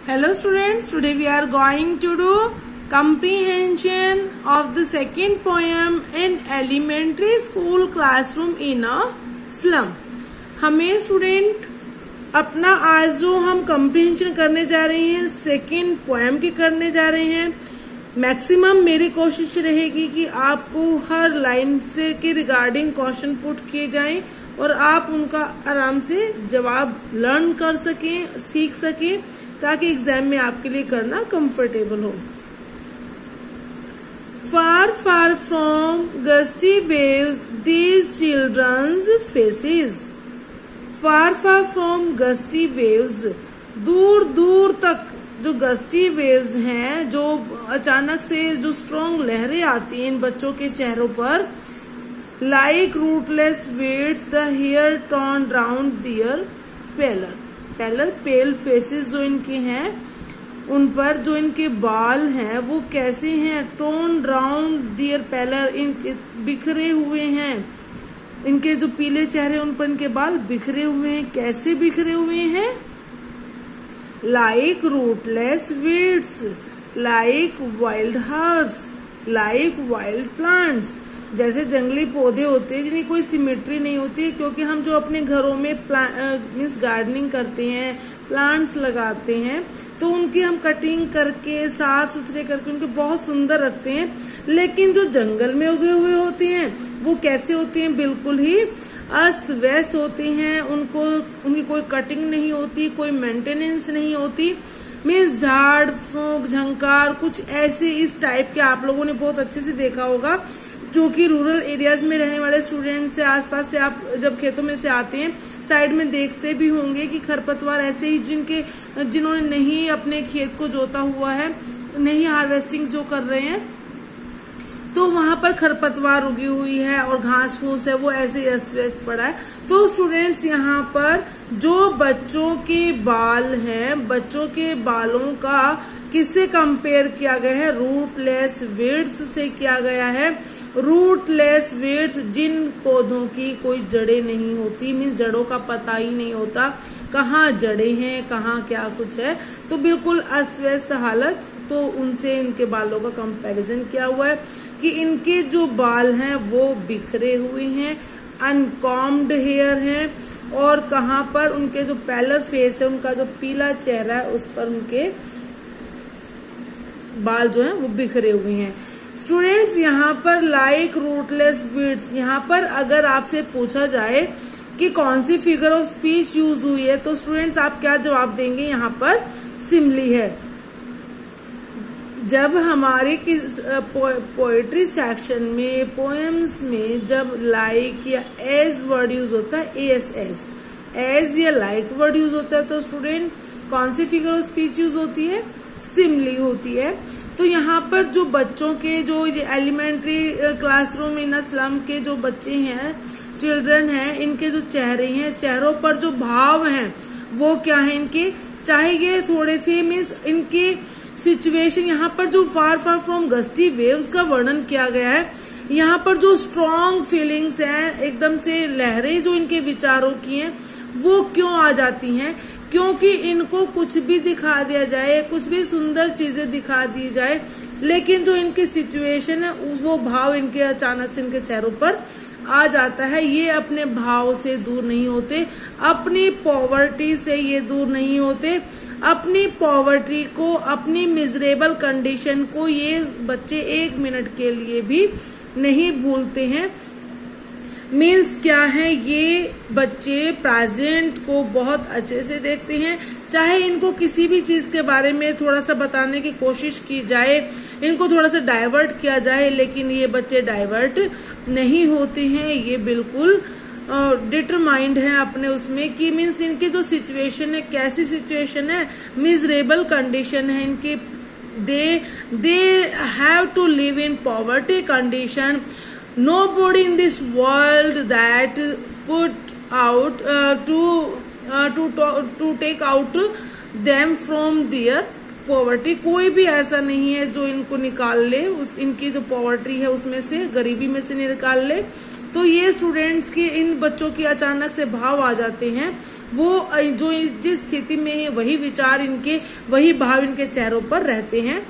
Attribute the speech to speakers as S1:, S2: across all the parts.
S1: Hello students, today we are going to do comprehension of the second poem in elementary school classroom in a slum. हमें student अपना आज जो हम comprehension करने जा रहे हैं सेकेंड पोएम की करने जा रहे हैं. मैक्सिमम मेरी कोशिश रहेगी कि आपको हर लाइन से के रिगार्डिंग क्वेश्चन पुट किए जाएं और आप उनका आराम से जवाब लर्न कर सकें, सीख सकें, ताकि एग्जाम में आपके लिए करना कंफर्टेबल हो. Far, far from gusty waves, these children's faces. Far, far from gusty waves. दूर दूर तक जो गस्टी वेव्स हैं, जो अचानक से जो स्ट्रॉन्ग लहरें आती हैं इन बच्चों के चेहरों पर, like rootless weeds, the hair torn round their pale faces जो इनके हैं उन पर जो इनके बाल हैं वो कैसे हैं, टोन राउंड दियर पैलर, इनके बिखरे हुए हैं. इनके जो पीले चेहरे उन पर इनके बाल बिखरे हुए हैं. कैसे बिखरे हुए हैं? Like rootless weeds, like wild herbs, like wild plants. जैसे जंगली पौधे होते हैं जिनकी कोई सिमेट्री नहीं होती, क्योंकि हम जो अपने घरों में मीन्स गार्डनिंग करते हैं, प्लांट्स लगाते हैं, तो उनकी हम कटिंग करके साफ सुथरे करके उनके बहुत सुंदर रखते हैं. लेकिन जो जंगल में उगे हुए होते हैं वो कैसे होते हैं? बिल्कुल ही अस्त व्यस्त होते हैं. उनकी कोई कटिंग नहीं होती, कोई मेंटेनेंस नहीं होती. मीन्स झाड़ फूंक झंकार कुछ ऐसे इस टाइप के आप लोगों ने बहुत अच्छे से देखा होगा, जो कि रूरल एरियाज में रहने वाले स्टूडेंट से आसपास से आप जब खेतों में से आते हैं साइड में देखते भी होंगे कि खरपतवार ऐसे ही जिन्होंने नहीं अपने खेत को जोता हुआ है, नहीं हार्वेस्टिंग जो कर रहे हैं, तो वहां पर खरपतवार उगी हुई है और घास फूस है वो ऐसे ही अस्त व्यस्त पड़ा है. तो स्टूडेंट्स यहाँ पर जो बच्चों के बाल हैं, बच्चों के बालों का किससे कंपेयर किया गया है? रूटलेस वीड्स से किया गया है. रूटलेस वीड्स, जिन पौधों की कोई जड़ें नहीं होती, मीन्स जड़ों का पता ही नहीं होता कहाँ जड़ें हैं, कहाँ क्या कुछ है, तो बिल्कुल अस्त व्यस्त हालत. तो उनसे इनके बालों का कंपैरिजन किया हुआ है कि इनके जो बाल हैं वो बिखरे हुए हैं, अनकॉम्ड हेयर हैं, और कहाँ पर उनके जो पैलर फेस है, उनका जो पीला चेहरा है, उस पर उनके बाल जो हैं वो बिखरे हुए हैं. स्टूडेंट्स यहाँ पर लाइक रूटलेस वीड्स, यहाँ पर अगर आपसे पूछा जाए कि कौन सी फिगर ऑफ स्पीच यूज हुई है, तो स्टूडेंट्स आप क्या जवाब देंगे? यहाँ पर सिमली है. जब हमारे पोएट्री सेक्शन में, पोएम्स में जब लाइक या एज वर्ड यूज होता है, एज या लाइक वर्ड यूज होता है, तो स्टूडेंट कौन सी फिगर ऑफ स्पीच यूज होती है? सिमली होती है. तो यहाँ पर जो बच्चों के जो एलिमेंट्री क्लासरूम इन स्लम के जो बच्चे हैं, चिल्ड्रन हैं, इनके जो चेहरे हैं, चेहरों पर जो भाव हैं वो क्या है इनके, चाहे ये थोड़े से मीन्स इनकी सिचुएशन, यहाँ पर जो फार फार फ्रॉम गस्टी वेव्स का वर्णन किया गया है, यहाँ पर जो स्ट्रॉन्ग फीलिंग्स हैं, एकदम से लहरें जो इनके विचारों की हैं वो क्यों आ जाती हैं? क्योंकि इनको कुछ भी दिखा दिया जाए, कुछ भी सुंदर चीजें दिखा दी जाए, लेकिन जो इनकी सिचुएशन है वो भाव इनके अचानक से इनके चेहरों पर आ जाता है. ये अपने भाव से दूर नहीं होते, अपनी पॉवर्टी से ये दूर नहीं होते. अपनी पॉवर्टी को, अपनी मिजरेबल कंडीशन को ये बच्चे एक मिनट के लिए भी नहीं भूलते हैं. मीन्स क्या है, ये बच्चे प्रेजेंट को बहुत अच्छे से देखते हैं. चाहे इनको किसी भी चीज के बारे में थोड़ा सा बताने की कोशिश की जाए, इनको थोड़ा सा डाइवर्ट किया जाए, लेकिन ये बच्चे डाइवर्ट नहीं होते हैं. ये बिल्कुल डिटरमाइंड है अपने उसमें कि मीन्स इनकी जो सिचुएशन है, कैसी सिचुएशन है, मिजरेबल कंडीशन है इनकी. They have to live in poverty condition. Nobody in this world that put out to take out them from their poverty. कोई भी ऐसा नहीं है जो इनको निकाल ले, इनकी जो पॉवर्टी है उसमें से, गरीबी में से निकाल ले. तो ये स्टूडेंट्स के, इन बच्चों की अचानक से भाव आ जाते हैं वो जो जिस स्थिति में है वही विचार इनके, वही भाव इनके चेहरों पर रहते हैं।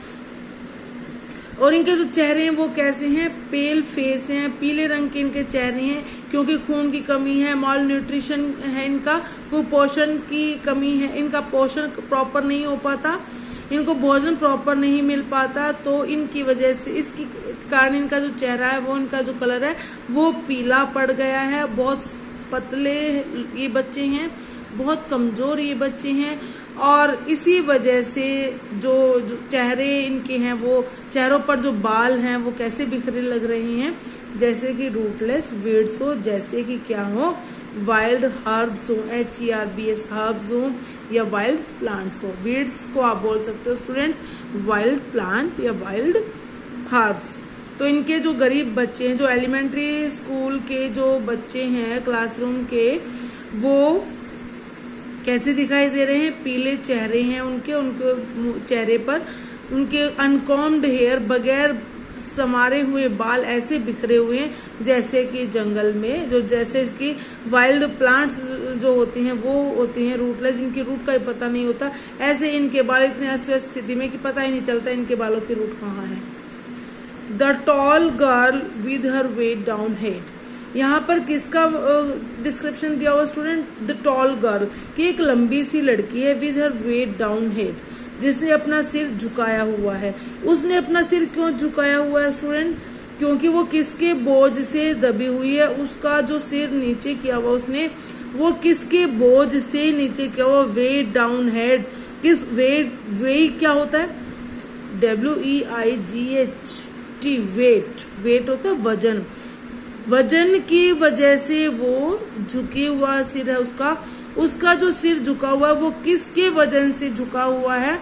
S1: और इनके जो चेहरे हैं वो कैसे हैं, पेल फेस हैं, पीले रंग के इनके चेहरे हैं, क्योंकि खून की कमी है, मॉल न्यूट्रिशन है इनका, कुपोषण की कमी है, इनका पोषण प्रॉपर नहीं हो पाता, इनको भोजन प्रॉपर नहीं मिल पाता, तो इनकी वजह से, इसकी कारण इनका जो चेहरा है वो, इनका जो कलर है वो पीला पड़ गया है। बहुत पतले ये बच्चे हैं, बहुत कमजोर ये बच्चे हैं, और इसी वजह से जो चेहरे इनके हैं, वो चेहरों पर जो बाल हैं वो कैसे बिखरे लग रहे हैं, जैसे कि रूटलेस वीड्स हो, जैसे कि क्या हो, वाइल्ड हर्ब्स हो, HERBS हर्ब्स हो, या वाइल्ड प्लांट्स हो। वीड्स को आप बोल सकते हो स्टूडेंट्स वाइल्ड प्लांट या वाइल्ड हर्ब्स। तो इनके जो गरीब बच्चे हैं, जो एलिमेंट्री स्कूल के जो बच्चे हैं क्लासरूम के, वो कैसे दिखाई दे रहे हैं, पीले चेहरे हैं उनके चेहरे पर उनके अनकॉम्ड हेयर, बगैर समारे हुए बाल ऐसे बिखरे हुए हैं जैसे कि जंगल में, जो जैसे कि वाइल्ड प्लांट्स जो होती हैं वो होती हैं रूटलेस, जिनकी रूट का ही पता नहीं होता, ऐसे इनके बाल इतने अस्त व्यस्त स्थिति में कि पता ही नहीं चलता इनके बालों की रूट कहाँ है। The tall girl with her weighed down head, यहाँ पर किसका डिस्क्रिप्शन दिया हुआ स्टूडेंट, द टॉल गर्ल, कि एक लंबी सी लड़की है, with her weighed down head, जिसने अपना सिर झुकाया हुआ है। उसने अपना सिर क्यों झुकाया हुआ है स्टूडेंट, क्योंकि वो किसके बोझ से दबी हुई है, उसका जो सिर नीचे किया हुआ उसने, वो किसके बोझ से नीचे किया हुआ, वेट डाउन हेड, किस वेट क्या होता है, WEIGHT वेट होता है वजन, वजन की वजह से वो झुकी हुआ सिर है उसका जो सिर झुका हुआ है वो किसके वजन से झुका हुआ है,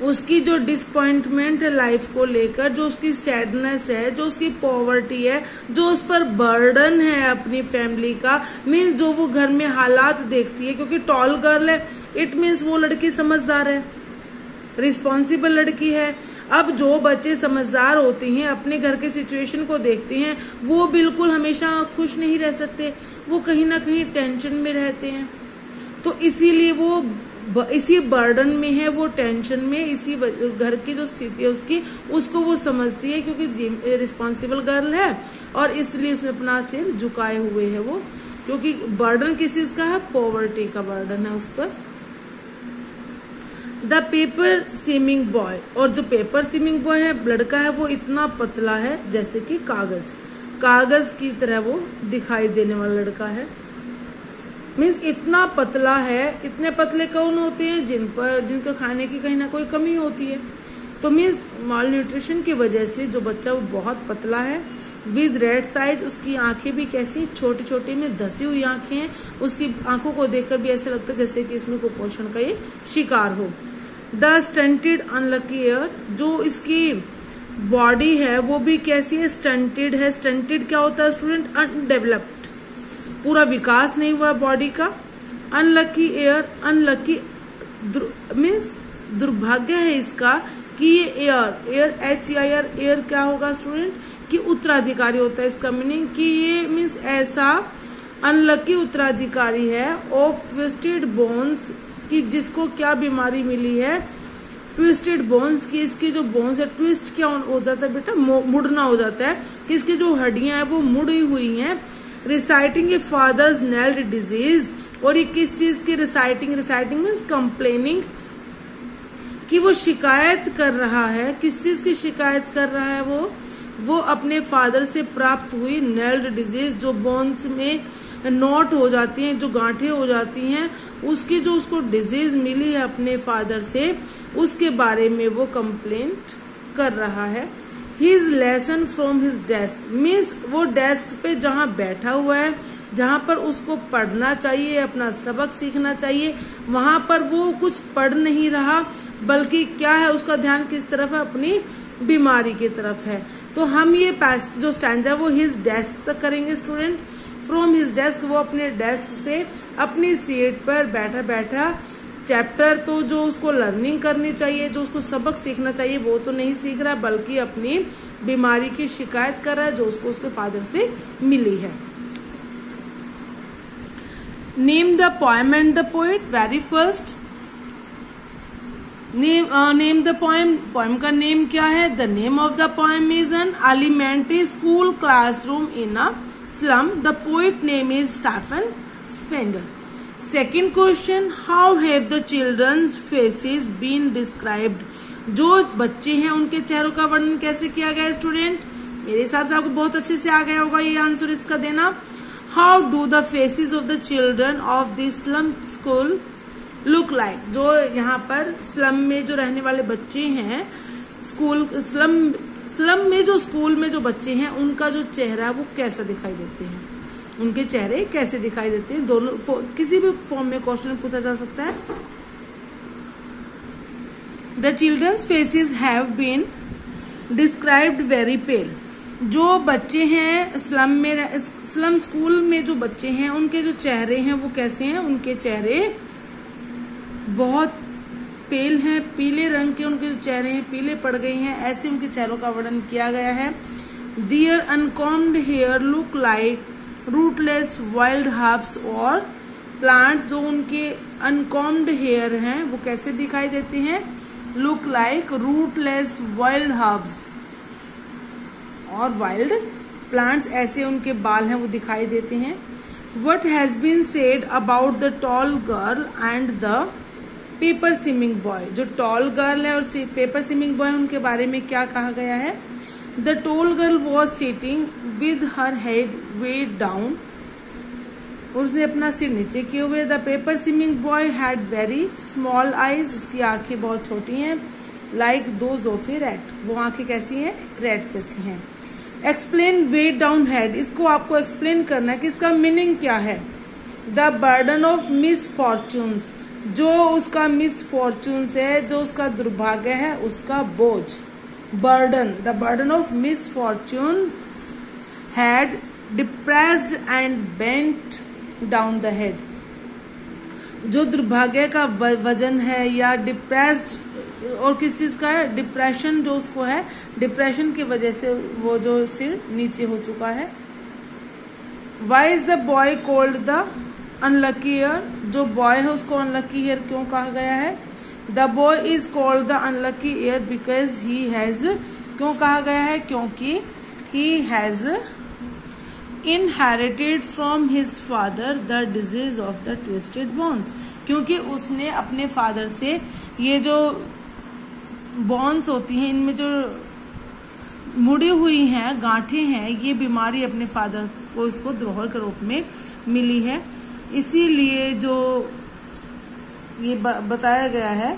S1: उसकी जो डिसअपॉइंटमेंट है लाइफ को लेकर, जो उसकी सैडनेस है, जो उसकी पॉवर्टी है, जो उस पर बर्डन है अपनी फैमिली का, मीन्स जो वो घर में हालात देखती है, क्योंकि टॉल गर्ल है, इट मीन्स वो लड़की समझदार है, रिस्पॉन्सिबल लड़की है। अब जो बच्चे समझदार होते हैं, अपने घर के सिचुएशन को देखते हैं, वो बिल्कुल हमेशा खुश नहीं रह सकते, वो कहीं ना कहीं टेंशन में रहते हैं, तो इसीलिए वो इसी बर्डन में है, वो टेंशन में, इसी घर की जो स्थिति है उसको वो समझती है, क्योंकि रिस्पॉन्सिबल गर्ल है और इसलिए उसने अपना सिर झुकाए हुए है वो, क्योंकि बर्डन किस चीज का है, पॉवर्टी का बर्डन है उस पर। द पेपर सीमिंग बॉय, और जो पेपर सीमिंग बॉय है लड़का है वो इतना पतला है जैसे कि कागज की तरह वो दिखाई देने वाला लड़का है, मीन्स इतना पतला है। इतने पतले कौन होते हैं, जिनका खाने की कहीं ना कोई कमी होती है, तो मीन्स माल न्यूट्रिशन की वजह से जो बच्चा वो बहुत पतला है, विद रेड साइज, उसकी आंखें भी कैसी छोटी छोटी में धसी हुई आंखें हैं, उसकी आंखों को देखकर भी ऐसा लगता है जैसे कि इसमें कुपोषण का ये शिकार हो। द स्टंटेड अनलकी ईयर, जो इसकी बॉडी है वो भी कैसी है, स्टंटेड है। स्टंटेड क्या होता है स्टूडेंट, अनडेवलप्ड, पूरा विकास नहीं हुआ बॉडी का। अनलकी ईयर, अनलकी मीन्स दुर्भाग्य है इसका कि ये एयर HEIR एयर क्या होगा स्टूडेंट, कि उत्तराधिकारी होता है, इसका मीनिंग कि ये मीन्स ऐसा अनलकी उत्तराधिकारी है ऑफ ट्विस्टेड बोन्स, कि जिसको क्या बीमारी मिली है, ट्विस्टेड बोन्स, की इसकी जो बोन्स है ट्विस्ट क्या हो जाता है बेटा, मुड़ना हो जाता है, कि इसकी जो हड्डियां हैं वो मुड़ी हुई हैं। रिसाइटिंग ए फादर्स नेल्ड डिजीज, और ये किस चीज की रिसाइटिंग मीन्स कंप्लेनिंग, कि वो शिकायत कर रहा है, किस चीज की शिकायत कर रहा है वो अपने फादर से प्राप्त हुई नेल्ड डिजीज, जो बोन्स में नोट हो जाती हैं, जो गांठें हो जाती हैं, उसकी जो उसको डिजीज मिली है अपने फादर से, उसके बारे में वो कंप्लेंट कर रहा है। His lesson from his desk, means वो डेस्क पे जहाँ बैठा हुआ है, जहाँ पर उसको पढ़ना चाहिए, अपना सबक सीखना चाहिए, वहां पर वो कुछ पढ़ नहीं रहा, बल्कि क्या है उसका ध्यान किस तरफ है, अपनी बीमारी की तरफ है। तो हम ये जो स्टैंजा वो हिज डेस्क तक करेंगे स्टूडेंट। फ्रॉम हिज डेस्क, वो अपने डेस्क से अपनी सीट पर बैठा बैठा चैप्टर, तो जो उसको लर्निंग करनी चाहिए, जो उसको सबक सीखना चाहिए वो तो नहीं सीख रहा, बल्कि अपनी बीमारी की शिकायत कर रहा है जो उसको उसके फादर से मिली है। Name the poem and the poet. Very first name the poem. Poem का नेम क्या है? The name of the poem is an elementary school classroom in a slum. The poet name is Stephen Spender. Second question, how have the children's faces been described. जो बच्चे हैं उनके चेहरों का वर्णन कैसे किया गया है स्टूडेंट? मेरे हिसाब से आपको बहुत अच्छे से आ गया होगा ये आंसर इसका देना। How do the faces of the children of the slum school look like. जो यहाँ पर स्लम में जो रहने वाले बच्चे हैं, स्लम में जो स्कूल में जो बच्चे हैं उनका जो चेहरा वो कैसा दिखाई देते हैं, उनके चेहरे कैसे दिखाई देते हैं। दोनों किसी भी फॉर्म में क्वेश्चन पूछा जा सकता है। The children's faces have been described very pale. जो बच्चे हैं स्लम स्कूल में जो बच्चे हैं उनके जो चेहरे हैं वो कैसे हैं? उनके चेहरे बहुत पेल हैं, पीले रंग के उनके जो चेहरे हैं पीले पड़ गए हैं, ऐसे उनके चेहरों का वर्णन किया गया है। Their uncombed hair look like rootless wild herbs और प्लांट्स। जो उनके अनकॉम्ड हेयर हैं वो कैसे दिखाई देते हैं? Look like rootless wild herbs और वाइल्ड प्लांट्स, ऐसे उनके बाल हैं वो दिखाई देते हैं। What has been said about the tall girl and the paper swimming boy. जो टॉल गर्ल है और पेपर स्विमिंग बॉय उनके बारे में क्या कहा गया है? The tall girl was sitting with her head way down. उसने अपना सिर नीचे किए हुए। The paper swimming boy had very small eyes. उसकी आंखें बहुत छोटी हैं। Like those of A rat. वो आंखें कैसी हैं? रैट जैसी हैं। एक्सप्लेन वे डाउन हेड। इसको आपको एक्सप्लेन करना है कि इसका मीनिंग क्या है। The burden of miss fortunes. जो उसका मिस फॉर्चून्स है, जो उसका दुर्भाग्य है, उसका बोझ। Burden, the burden of miss Fortune had depressed and bent down the head. जो दुर्भाग्य का वजन है या डिप्रेस्ड और किस चीज का है? डिप्रेशन जो उसको है, डिप्रेशन की वजह से वो जो सिर नीचे हो चुका है। Why is the boy called the unlucky heir. जो बॉय है उसको अनलकी ईयर क्यों कहा गया है? The boy is called the unlucky heir because he has. क्यों कहा गया है? क्योंकि he has inherited from his father the disease of the twisted bones. क्योंकि उसने अपने फादर से ये जो बोन्स होती हैं, इनमें जो मुड़ी हुई हैं, गांठें हैं, ये बीमारी अपने फादर को इसको द्रोहर के रूप में मिली है। इसीलिए जो ये बताया गया है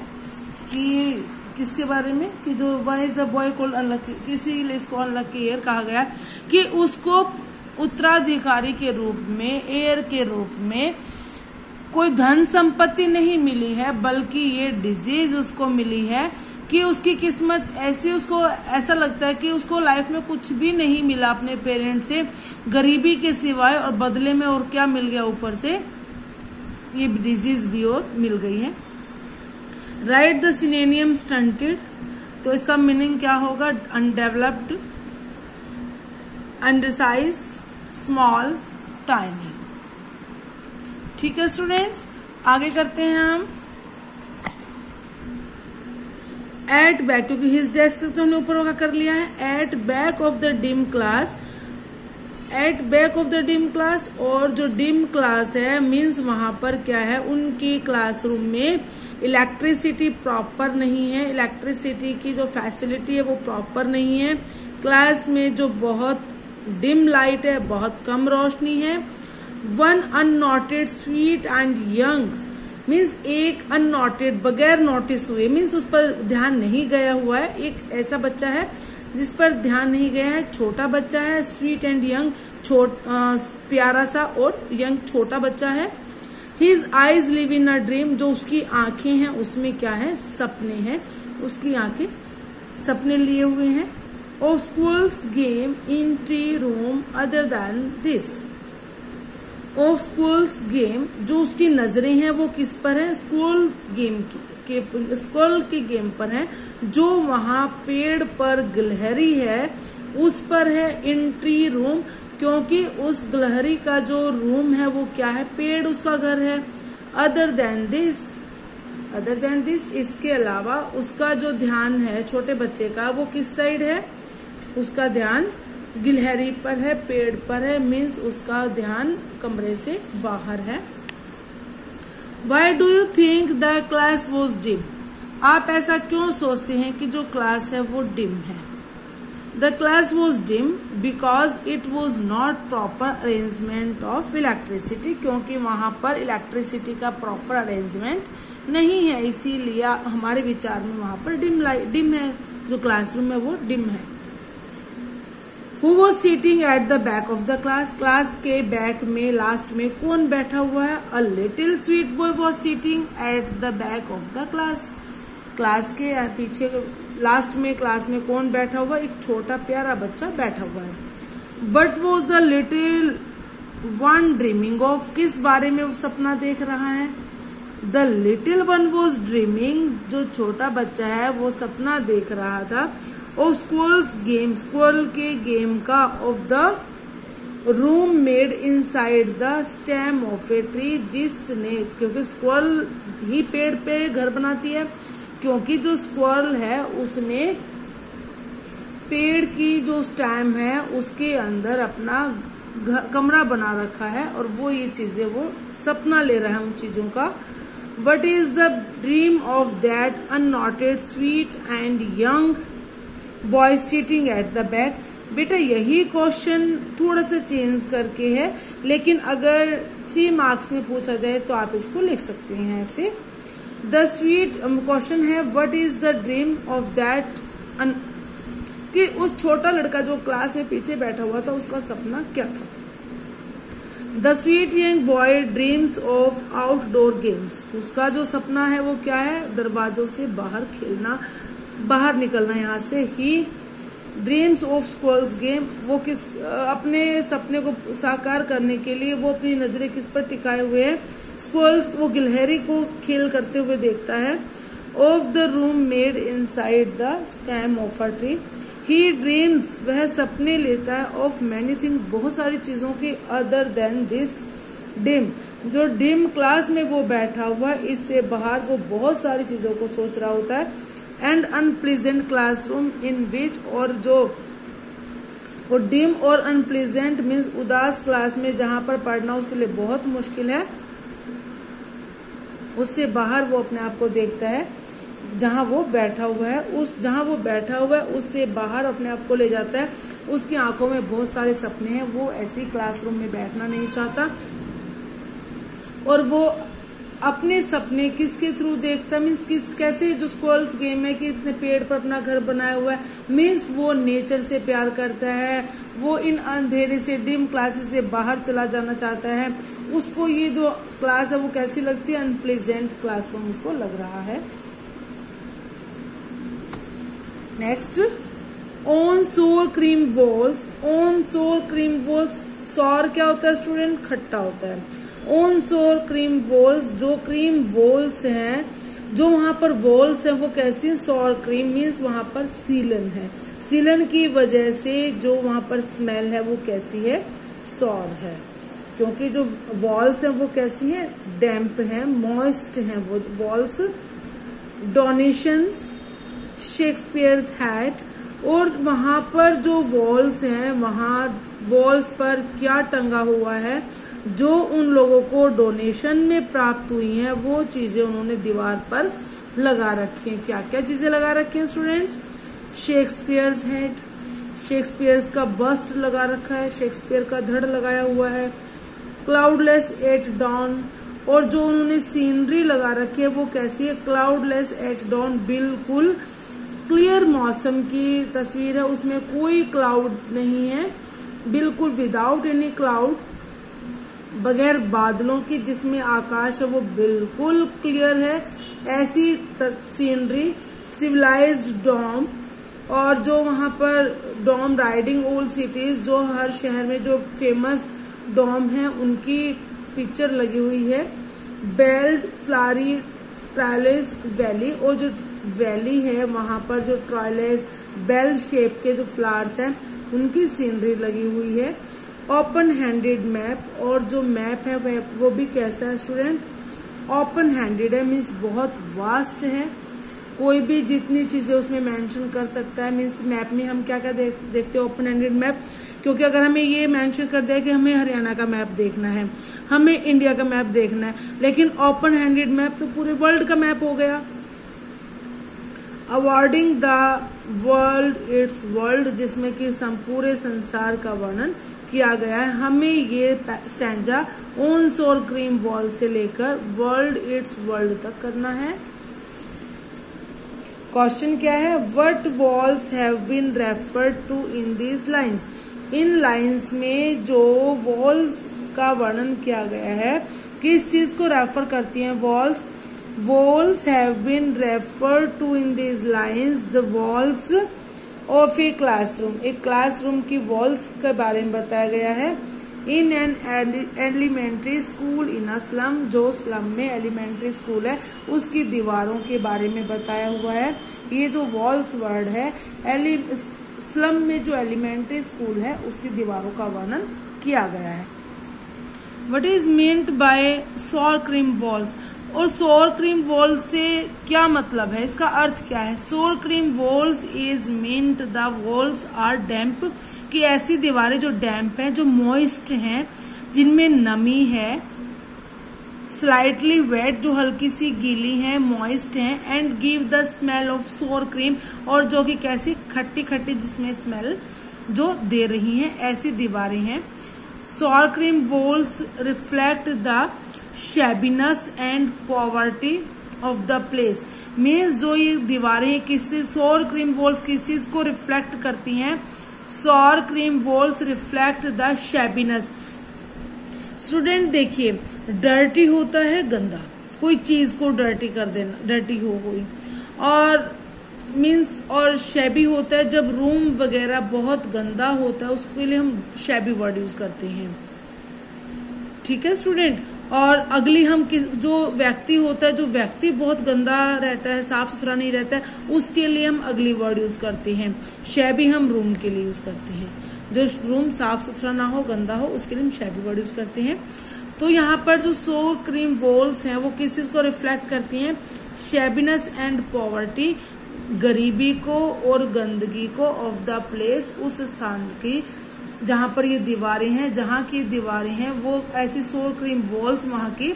S1: कि किसके बारे में कि जो why is the boy called unlucky, इसीलिए इसको अनलकी ईयर कहा गया कि उसको उत्तराधिकारी के रूप में, एयर के रूप में कोई धन संपत्ति नहीं मिली है, बल्कि ये डिजीज उसको मिली है कि उसकी किस्मत ऐसी, उसको ऐसा लगता है कि उसको लाइफ में कुछ भी नहीं मिला अपने पेरेंट्स से गरीबी के सिवाय, और बदले में और क्या मिल गया? ऊपर से ये डिजीज भी और मिल गई है। Write the synonym stunted. तो इसका मीनिंग क्या होगा? Undeveloped, undersize, small, tiny. ठीक है स्टूडेंट्स, आगे करते हैं हम। एट बैक, क्योंकि हिज डेस्क तो हमने ऊपर होगा कर लिया है। At back of the dim class, at back of the dim class, और जो डिम क्लास है मीन्स वहां पर क्या है? उनकी क्लासरूम में इलेक्ट्रिसिटी प्रॉपर नहीं है। इलेक्ट्रिसिटी की जो फैसिलिटी है वो प्रॉपर नहीं है। क्लास में जो बहुत डिम लाइट है, बहुत कम रोशनी है। One unnoted sweet and young means एक अननोटेड, बगैर नोटिस हुए, मीन्स उस पर ध्यान नहीं गया हुआ है। एक ऐसा बच्चा है जिस पर ध्यान नहीं गया है, छोटा बच्चा है। स्वीट एंड यंग, प्यारा सा, और यंग छोटा बच्चा है। His eyes live in a dream, जो उसकी आंखें हैं उसमें क्या है? सपने हैं। उसकी आंखें सपने लिए हुए हैं। Of schools game in T room other than this. Of schools game, जो उसकी नजरें हैं वो किस पर है? स्कूल गेम स्कूल के गेम पर है। जो वहां पेड़ पर गिलहरी है उस पर है। इन ट्री रूम, क्योंकि उस गिलहरी का जो रूम है वो क्या है, पेड़ उसका घर है। अदर देन दिस, इसके अलावा उसका जो ध्यान है छोटे बच्चे का वो किस साइड है, उसका ध्यान गिलहरी पर है, पेड़ पर है, मीन्स उसका ध्यान कमरे से बाहर है। Why do you think the class was dim? आप ऐसा क्यों सोचते हैं कि जो क्लास है वो डिम है? The class was dim because it was not proper arrangement of electricity, क्योंकि वहां पर इलेक्ट्रिसिटी का प्रॉपर अरेंजमेंट नहीं है, इसीलिए हमारे विचार में वहां पर डिम है, जो क्लासरूम है वो डिम है। Who was sitting at the back of the class? Class के बैक में लास्ट में कौन बैठा हुआ है? A little sweet boy was sitting at the back of the class. Class के पीछे लास्ट में क्लास में कौन बैठा हुआ है? एक छोटा प्यारा बच्चा बैठा हुआ है। What was the little one dreaming of? किस बारे में वो सपना देख रहा है? The little one was dreaming, जो छोटा बच्चा है वो सपना देख रहा था ऑफ स्क्वॉल्स गेम, स्क्वॉल के गेम का, of the room made inside the stem of a tree, जिसने, क्योंकि स्क्वॉल ही पेड़ पे घर बनाती है, क्योंकि जो स्क्वॉल है उसने पेड़ की जो स्टेम है उसके अंदर अपना कमरा बना रखा है और वो ये चीजें वो सपना ले रहा है उन चीजों का। What is the dream of that unnoted sweet and young boy sitting at the back? बेटा यही क्वेश्चन थोड़ा सा चेंज करके है, लेकिन अगर 3 मार्क्स में पूछा जाए तो आप इसको लिख सकते हैं ऐसे। द स्वीट क्वेश्चन है what is the dream of that, कि उस छोटा लड़का जो क्लास में पीछे बैठा हुआ था उसका सपना क्या था। The sweet young boy dreams of outdoor games, उसका जो सपना है वो क्या है, दरवाजों से बाहर खेलना, बाहर निकलना यहाँ से। ही ड्रीम्स ऑफ स्क्वॉल्स गेम, वो किस अपने सपने को साकार करने के लिए वो अपनी नजरें किस पर टिकाए हुए है, स्क्वॉल्स, वो गिलहरी को खेल करते हुए देखता है। Of the room made inside the stem of a tree, he dreams, वह सपने लेता है, ऑफ मैनी थिंग्स, बहुत सारी चीजों के, अदर देन दिस डिम, जो डिम क्लास में वो बैठा हुआ इससे बाहर वो बहुत सारी चीजों को सोच रहा होता है। एंड अनप्लीजेंट क्लासरूम इन विच, और जो वो डिम और अनप्लीजेंट मीन्स उदास क्लास में जहां पर पढ़ना उसके लिए बहुत मुश्किल है, उससे बाहर वो अपने आप को देखता है जहां वो बैठा हुआ है, जहां वो बैठा हुआ है उससे बाहर अपने आप को ले जाता है। उसकी आंखों में बहुत सारे सपने हैं, वो ऐसी क्लासरूम में बैठना नहीं चाहता और वो अपने सपने किसके थ्रू देखता, मीन्स कैसे, जो स्क्वॉल्स गेम है कि इसने पेड़ पर अपना घर बनाया हुआ है, मीन्स वो नेचर से प्यार करता है, वो इन अंधेरे से डिम क्लासेस से बाहर चला जाना चाहता है। उसको ये जो क्लास है वो कैसी लगती है, अनप्लेजेंट क्लासरूम उसको लग रहा है। नेक्स्ट, ऑन सोर क्रीम वॉल्स, ऑन सोर क्रीम वॉल्स, सौर क्या होता है स्टूडेंट, खट्टा होता है। ऑन सोर क्रीम वॉल्स, जो क्रीम वॉल्स हैं, जो वहां पर वॉल्स हैं वो कैसी है, सौर क्रीम, मीन्स वहां पर सीलन है, सीलन की वजह से जो वहां पर स्मेल है वो कैसी है, सौर है, क्योंकि जो वॉल्स हैं वो कैसी है, डैम्प है, मॉइस्ट है वो वॉल्स। डोनेशंस, शेक्सपियर्स हैट, और वहां पर जो वॉल्स हैं वहां वॉल्स पर क्या टंगा हुआ है, जो उन लोगों को डोनेशन में प्राप्त हुई हैं वो चीजें उन्होंने दीवार पर लगा रखी हैं। क्या क्या चीजें लगा रखी हैं स्टूडेंट्स, शेक्सपियर्स हेड, शेक्सपियर्स का बस्ट लगा रखा है, शेक्सपियर का धड़ लगाया हुआ है। क्लाउडलेस एट डॉन, और जो उन्होंने सीनरी लगा रखी है वो कैसी है, क्लाउडलेस एट डॉन, बिल्कुल क्लियर मौसम की तस्वीर है, उसमें कोई क्लाउड नहीं है, बिल्कुल विदाउट एनी क्लाउड, बगैर बादलों की, जिसमें आकाश है वो बिल्कुल क्लियर है, ऐसी सीनरी। सिविलाइज्ड डॉम, और जो वहां पर डॉम राइडिंग ओल्ड सिटीज, जो हर शहर में जो फेमस डॉम है उनकी पिक्चर लगी हुई है। बेल्ड फ्लारी ट्रायलेस वैली, और जो वैली है वहां पर जो ट्रायलेस बेल शेप के जो फ्लावर्स हैं उनकी सीनरी लगी हुई है। ओपन हैंडेड मैप, और जो मैप है वो भी कैसा है स्टूडेंट, ओपन हैंडेड है, मीन्स बहुत वास्ट है, कोई भी जितनी चीजें उसमें मेंशन कर सकता है। मीन्स मैप में हम क्या क्या देखते हैं, ओपन हैंडेड मैप, क्योंकि अगर हमें ये मेंशन कर दिया कि हमें हरियाणा का मैप देखना है, हमें इंडिया का मैप देखना है, लेकिन ओपन हैंडेड मैप तो पूरे वर्ल्ड का मैप हो गया। Awarding the world it's world, जिसमें कि पूरे संसार का वर्णन किया गया है। हमें ये स्टैंजा ऑन सोर क्रीम वॉल से लेकर वर्ल्ड इट्स वर्ल्ड तक करना है। क्वेश्चन क्या है, what walls have been referred to in these lines, इन लाइन्स में जो वॉल्स का वर्णन किया गया है किस चीज को रेफर करती हैं walls, walls have been referred to in these lines the walls of a classroom, एक क्लासरूम की वॉल्स के बारे में बताया गया है। In an elementary school in a slum, जो स्लम में एलिमेंट्री स्कूल है उसकी दीवारों के बारे में बताया हुआ है। ये जो वॉल्स वर्ड है, स्लम में जो एलिमेंट्री स्कूल है उसकी दीवारों का वर्णन किया गया है। व्हाट इज मीन्ड बाय सोर क्रीम वॉल्स, और सोर क्रीम वॉल से क्या मतलब है, इसका अर्थ क्या है। Sour cream walls is meant the walls are damp, कि ऐसी दीवारें जो डैम्प हैं, जो मॉइस्ट हैं, जिनमें नमी है, स्लाइटली वेट, जो हल्की सी गीली है, मॉइस्ट है, and give the smell of सोर क्रीम, और जो कि कैसी खट्टी खट्टी जिसमें स्मेल जो दे रही हैं, ऐसी दीवारें हैं। Sour cream walls reflect the shabbiness and poverty of the place, means जो ये दीवारें किससे, सोर क्रीम वॉल्स किस चीज को रिफ्लेक्ट करती हैं, sour cream walls reflect the shabbiness. Student देखिए, डर्टी होता है गंदा, कोई चीज को डर्टी कर देना, डर्टी हो गई, और मीन्स और शैबी होता है जब रूम वगैरह बहुत गंदा होता है, उसके लिए हम शैबी वर्ड यूज करते हैं। ठीक है स्टूडेंट, और अगली हम जो व्यक्ति होता है, जो व्यक्ति बहुत गंदा रहता है, साफ सुथरा नहीं रहता है, उसके लिए हम अगली वर्ड यूज करते हैं। शैबी हम रूम के लिए यूज करते हैं, जो रूम साफ सुथरा ना हो, गंदा हो, उसके लिए हम शैबी वर्ड यूज करते हैं। तो यहाँ पर जो सोर क्रीम वॉल्स हैं वो किस चीज को रिफ्लेक्ट करती हैं, शैबीनेस एंड पॉवर्टी, गरीबी को और गंदगी को, ऑफ द प्लेस, उस स्थान की जहां पर ये दीवारें हैं, जहां की दीवारें हैं वो ऐसी सोर क्रीम वॉल्स वहां की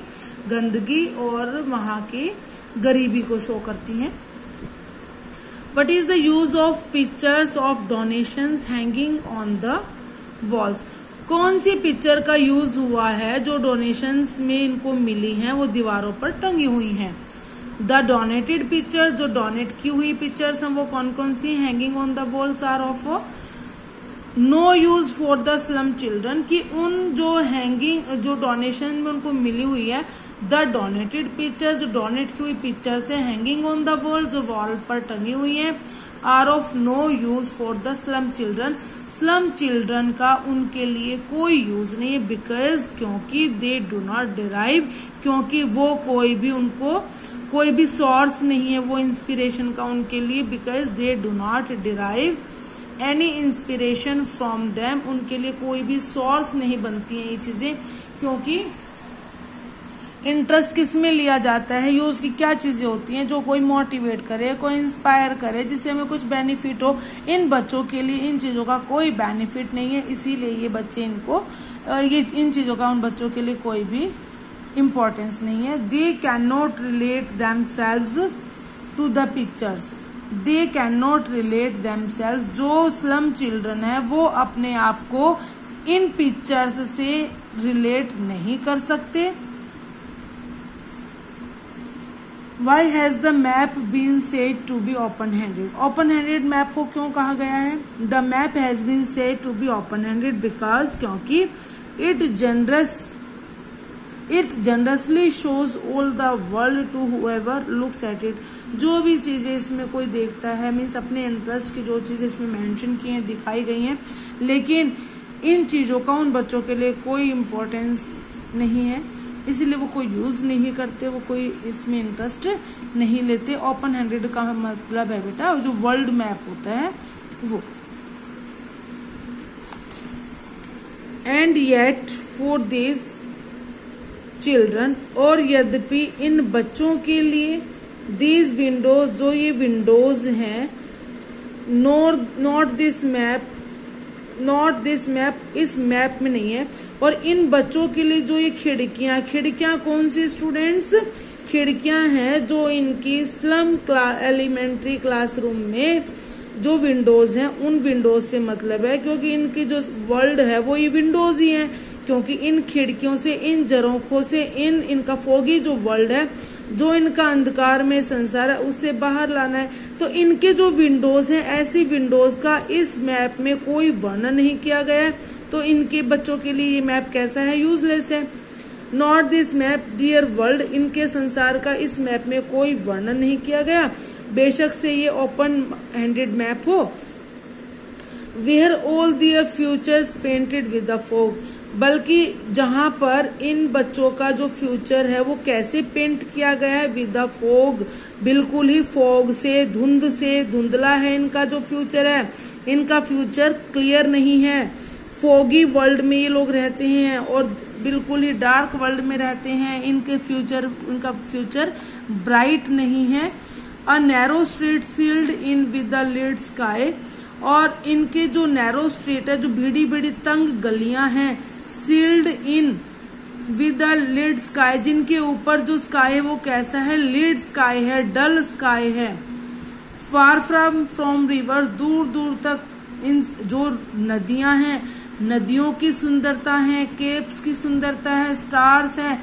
S1: गंदगी और वहां की गरीबी को शो करती हैं। What is the use of pictures of donations hanging on the walls, कौन सी पिक्चर का यूज हुआ है जो डोनेशंस में इनको मिली हैं वो दीवारों पर टंगी हुई हैं। द डोनेटेड पिक्चर, जो डोनेट की हुई पिक्चर्स हैं वो कौन कौन सी, hanging on the walls are of no use for the slum children, की उन जो हैंगिंग जो डोनेशन में उनको मिली हुई है, द डोनेटेड पिक्चर, जो डोनेट की हुई पिक्चर्स है, हैंगिंग ऑन द वॉल, जो वॉल पर टंगी हुई है, are of no use for the slum children, slum children का उनके लिए कोई यूज नहीं है, बिकॉज, क्योंकि दे डू नॉट डिराइव, क्योंकि वो कोई भी सोर्स नहीं है वो इंस्पिरेशन का उनके लिए, because they do not derive any inspiration from them, उनके लिए कोई भी सोर्स नहीं बनती हैं ये चीजें, क्योंकि इंटरेस्ट किस में लिया जाता है, यूज की क्या चीजें होती हैं जो कोई मोटिवेट करे, कोई इंस्पायर करे, जिससे हमें कुछ बेनिफिट हो। इन बच्चों के लिए इन चीजों का कोई बेनिफिट नहीं है, इसीलिए ये बच्चे इन चीजों का उन बच्चों के लिए कोई भी इम्पोर्टेंस नहीं है। They can not relate themselves to the pictures, they can not relate themselves, जो स्लम चिल्ड्रन है वो अपने आप को इन पिक्चर्स से रिलेट नहीं कर सकते। Why has the map been said to be open-handed? Open-handed map को क्यों कहा गया है? The map has been said to be open-handed because क्योंकि it generously shows all the world to whoever looks at it. जो भी चीजें इसमें कोई देखता है, मीन्स अपने इंटरेस्ट की जो चीजें इसमें मेंशन की हैं, दिखाई गई हैं, लेकिन इन चीजों का उन बच्चों के लिए कोई इम्पोर्टेंस नहीं है, इसीलिए वो कोई यूज नहीं करते, वो कोई इसमें इंटरेस्ट नहीं लेते। ओपन हैंडेड का मतलब है बेटा जो वर्ल्ड मैप होता है वो। And yet for this children, और यद्यपि इन बच्चों के लिए, दीज विंडोज, जो ये विंडोज हैं, नॉट दिस मैप, इस मैप में नहीं है। और इन बच्चों के लिए जो ये खिड़कियां कौन सी स्टूडेंट्स? खिड़कियां हैं जो इनकी स्लम एलिमेंट्री क्लासरूम में जो विंडोज हैं, उन विंडोज से मतलब है, क्योंकि इनकी जो वर्ल्ड है वो ये विंडोज ही हैं, क्योंकि इन खिड़कियों से, इन झरोखों से, इनका फोगी जो वर्ल्ड है, जो इनका अंधकार में संसार है, उससे बाहर लाना है। तो इनके जो विंडोज हैं, ऐसी विंडोज का इस मैप में कोई वर्णन नहीं किया गया है। तो इनके बच्चों के लिए ये मैप कैसा है? यूजलेस है। Not this map their world, इनके संसार का इस मैप में कोई वर्णन नहीं किया गया, बेशक से ये ओपन हैंडेड मैप हो। Where all their futures painted with the fog, बल्कि जहां पर इन बच्चों का जो फ्यूचर है वो कैसे पेंट किया गया है? विद द फॉग, बिल्कुल ही फॉग से, धुंध से, धुंधला है इनका जो फ्यूचर है। इनका फ्यूचर क्लियर नहीं है। फॉगी वर्ल्ड में ये लोग रहते हैं और बिल्कुल ही डार्क वर्ल्ड में रहते हैं। इनका फ्यूचर ब्राइट नहीं है। A narrow street sealed in with the lead sky, और इनके जो नैरो स्ट्रीट है, जो भीड़ी भीड़ी तंग गलियां हैं, sealed in with the lead sky, जिनके ऊपर जो स्काई है वो कैसा है? लिड स्काई है, डल स्काई है। फार फ्रॉम रिवर्स, दूर दूर तक इन जो नदियां हैं, नदियों की सुंदरता है, केप्स की सुंदरता है, स्टार्स है,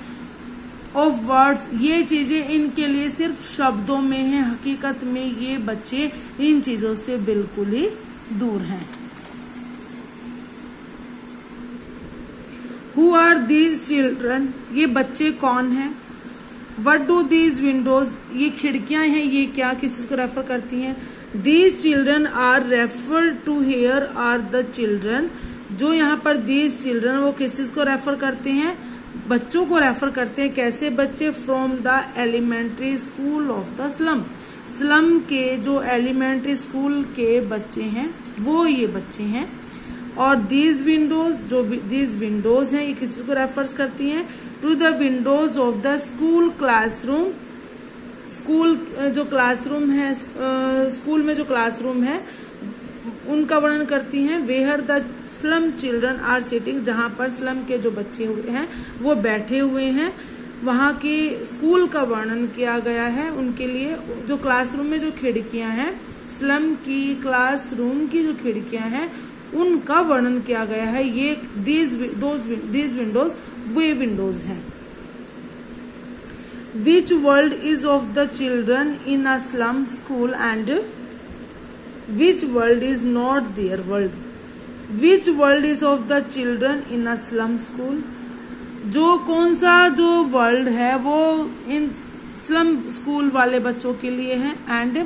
S1: ऑफ वर्ड्स, ये चीजें इनके लिए सिर्फ शब्दों में है। हकीकत में ये बच्चे इन चीजों से बिल्कुल ही दूर हैं। Who are these children? ये बच्चे कौन हैं? What do these windows? ये खिड़कियां हैं, ये क्या किस चीज को रेफर करती हैं? These children are referred to here are the children. जो यहाँ पर these children, वो किस चीज को रेफर करते हैं? बच्चों को रेफर करते हैं। कैसे बच्चे? From the elementary school of the slum, slum के जो एलिमेंट्री स्कूल के बच्चे हैं वो ये बच्चे हैं। और दीज विंडोज, जो दीज विंडोज हैं, ये किसी को रेफर्स करती हैं? To the windows of the school classroom, school जो क्लासरूम है, स्कूल में जो क्लासरूम है उनका वर्णन करती हैं। Where the slum children are sitting, जहां पर स्लम के जो बच्चे हुए हैं वो बैठे हुए हैं, वहां के स्कूल का वर्णन किया गया है। उनके लिए जो क्लासरूम में जो खिड़कियां हैं, स्लम की क्लासरूम की जो खिड़कियां हैं उनका वर्णन किया गया है। ये दीज विंडोज वे विंडोज हैं। विच world is of the children in a slum school and which world is not their world? Which world is of the children in a slum school? जो कौन सा जो वर्ल्ड है वो इन slum school वाले बच्चों के लिए है, and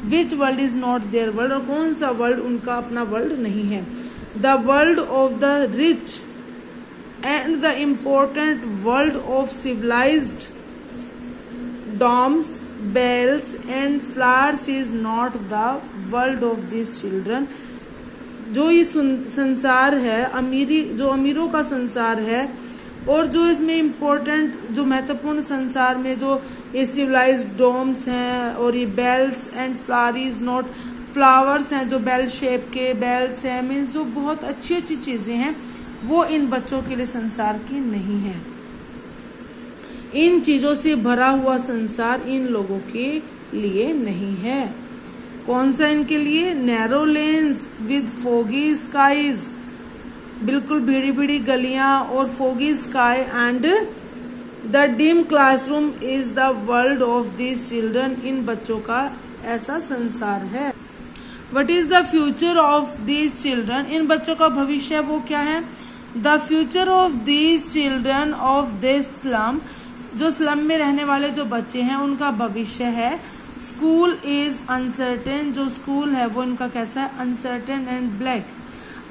S1: which world is not their world, और कौन सा वर्ल्ड उनका अपना वर्ल्ड नहीं है? The world of the rich and the important world of civilized domes, bells and flowers is not the world of these children. जो ये संसार है, जो अमीरों का संसार है, और जो इसमें इम्पोर्टेंट, जो महत्वपूर्ण संसार में जो ये सिविलाइज्ड डोम्स हैं और ये bells and flowers, not flowers हैं जो बेल शेप के बेल्स हैं, मीन्स जो बहुत अच्छी अच्छी चीजें हैं, वो इन बच्चों के लिए संसार की नहीं है। इन चीजों से भरा हुआ संसार इन लोगों के लिए नहीं है। कौन सा इनके लिए? Narrow lanes with foggy skies, बिल्कुल भीड़ी भीड़ी गलियां और foggy sky, and the dim classroom is the world of this children, इन बच्चों का ऐसा संसार है। What is the future of this children, इन बच्चों का भविष्य वो क्या है? The future of this children of this slum, जो स्लम में रहने वाले जो बच्चे हैं उनका भविष्य है। स्कूल इज अनसर्टेन, जो स्कूल है वो इनका कैसा है? अनसर्टेन एंड ब्लैक,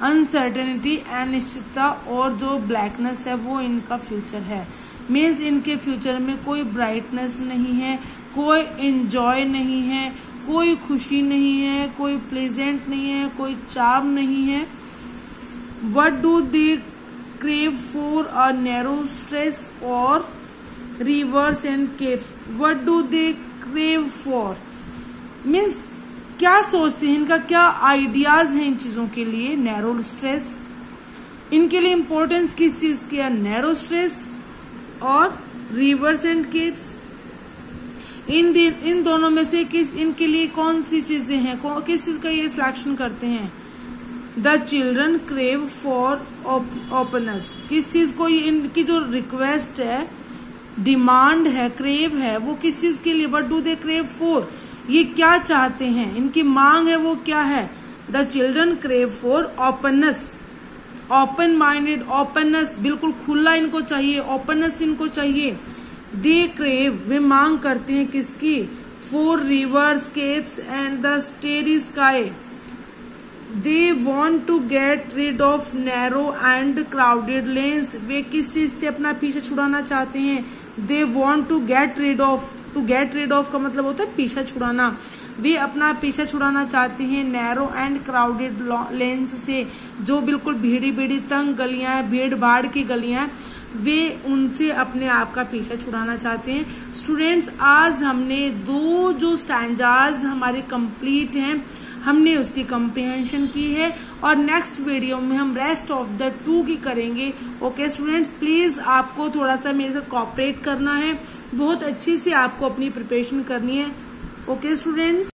S1: अनसर्टेनिटी अनिश्चितता और जो ब्लैकनेस है वो इनका फ्यूचर है। मीन्स इनके फ्यूचर में कोई ब्राइटनेस नहीं है, कोई एंजॉय नहीं है, कोई खुशी नहीं है, कोई प्लेजेंट नहीं है, कोई चार्म नहीं है। What do they crave for a narrow stress or rivers and caves? What do they crave for? Means क्या सोचते हैं, इनका क्या आइडियाज हैं इन चीजों के लिए? नैरो स्ट्रेस, इनके लिए इंपॉर्टेंस किस चीज की है? नैरो स्ट्रेस और रिवर्स एंड केव्स। इन दोनों में से इनके लिए कौन सी चीजें हैं, किस चीज का ये सिलेक्शन करते हैं? The children crave for openness. किस चीज को, इनकी जो रिक्वेस्ट है, डिमांड है, क्रेव है, वो किस चीज के लिए? What do they crave for? ये क्या चाहते हैं, इनकी मांग है वो क्या है? The children crave for openness, open minded, openness, बिल्कुल खुला इनको चाहिए, ओपननेस इनको चाहिए। दे क्रेव, वे मांग करते हैं किसकी? For rivers, caves and the starry sky. They want to get rid of narrow and crowded lanes. वे किस चीज से अपना पीछा छुड़ाना चाहते हैं? They want to get rid of. To get rid of का मतलब होता है पीछा छुड़ाना। वे अपना पीछा छुड़ाना चाहते हैं नैरो एंड क्राउडेड लेन्स से, जो बिल्कुल भीड़ी भीड़ी तंग गलियां हैं, भीड़ भाड़ की गलियां हैं, वे उनसे अपने आप का पीछा छुड़ाना चाहते हैं। स्टूडेंट्स, आज हमने 2 जो स्टैंजाज हमारे कंप्लीट हैं, हमने उसकी कम्प्रिहेंशन की है और नेक्स्ट वीडियो में हम रेस्ट ऑफ द 2 की करेंगे। ओके स्टूडेंट्स, प्लीज आपको थोड़ा सा मेरे साथ कोऑपरेट करना है, बहुत अच्छी से आपको अपनी प्रिपरेशन करनी है। Okay students.